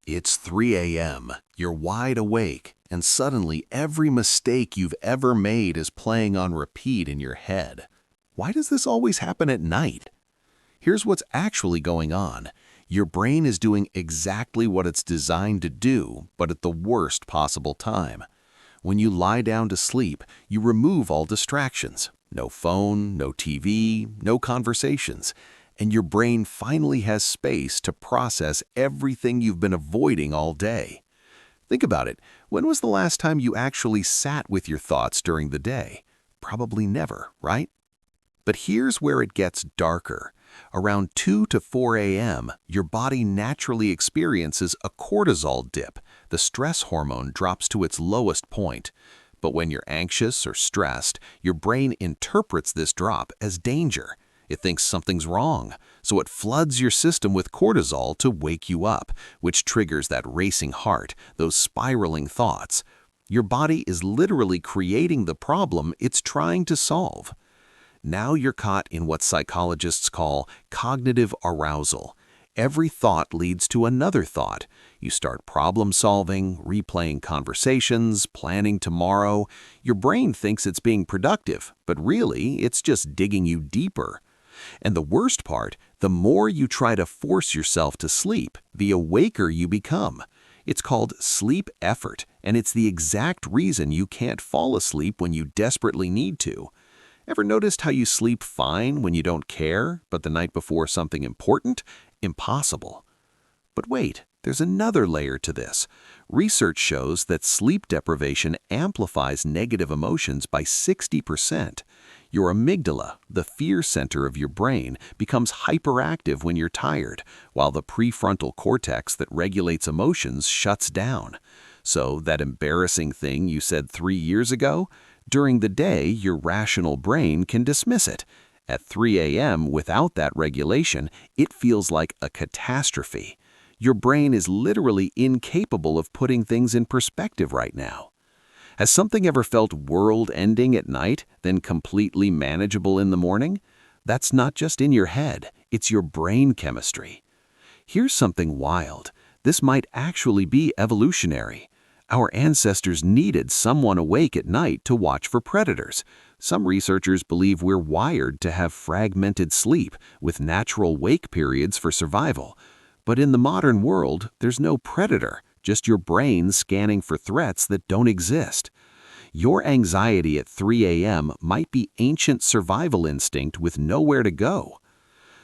It's 3 a.m., you're wide awake, and suddenly every mistake you've ever made is playing on repeat in your head. Why does this always happen at night? Here's what's actually going on. Your brain is doing exactly what it's designed to do, but at the worst possible time. When you lie down to sleep, you remove all distractions. No phone, no TV, no conversations. And your brain finally has space to process everything you've been avoiding all day. Think about it. When was the last time you actually sat with your thoughts during the day? Probably never, right? But here's where it gets darker. Around 2 to 4 a.m., your body naturally experiences a cortisol dip. The stress hormone drops to its lowest point. But when you're anxious or stressed, your brain interprets this drop as danger. It thinks something's wrong, so it floods your system with cortisol to wake you up, which triggers that racing heart, those spiraling thoughts. Your body is literally creating the problem it's trying to solve. Now you're caught in what psychologists call cognitive arousal. Every thought leads to another thought. You start problem solving, replaying conversations, planning tomorrow. Your brain thinks it's being productive, but really it's just digging you deeper. And the worst part, the more you try to force yourself to sleep, the awaker you become. It's called sleep effort, and it's the exact reason you can't fall asleep when you desperately need to. Ever noticed how you sleep fine when you don't care, but the night before something important? Impossible. But wait, there's another layer to this. Research shows that sleep deprivation amplifies negative emotions by 60%. Your amygdala, the fear center of your brain, becomes hyperactive when you're tired, while the prefrontal cortex that regulates emotions shuts down. So that embarrassing thing you said 3 years ago? During the day, your rational brain can dismiss it. At 3 a.m., without that regulation, it feels like a catastrophe. Your brain is literally incapable of putting things in perspective right now. Has something ever felt world-ending at night, then completely manageable in the morning? That's not just in your head, it's your brain chemistry. Here's something wild. This might actually be evolutionary. Our ancestors needed someone awake at night to watch for predators. Some researchers believe we're wired to have fragmented sleep with natural wake periods for survival. But in the modern world, there's no predator, just your brain scanning for threats that don't exist. Your anxiety at 3 a.m. might be ancient survival instinct with nowhere to go.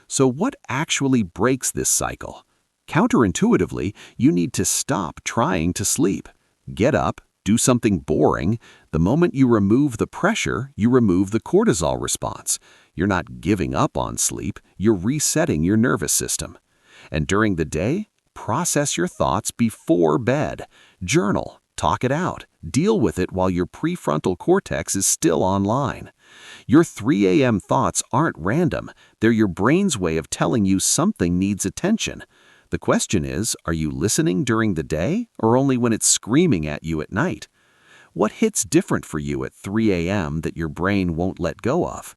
So what actually breaks this cycle? Counterintuitively, you need to stop trying to sleep. Get up, do something boring. The moment you remove the pressure, you remove the cortisol response. You're not giving up on sleep, you're resetting your nervous system. And during the day, process your thoughts before bed. Journal, talk it out, deal with it while your prefrontal cortex is still online. Your 3 a.m. thoughts aren't random, they're your brain's way of telling you something needs attention. The question is, are you listening during the day or only when it's screaming at you at night? What hits different for you at 3 a.m. that your brain won't let go of?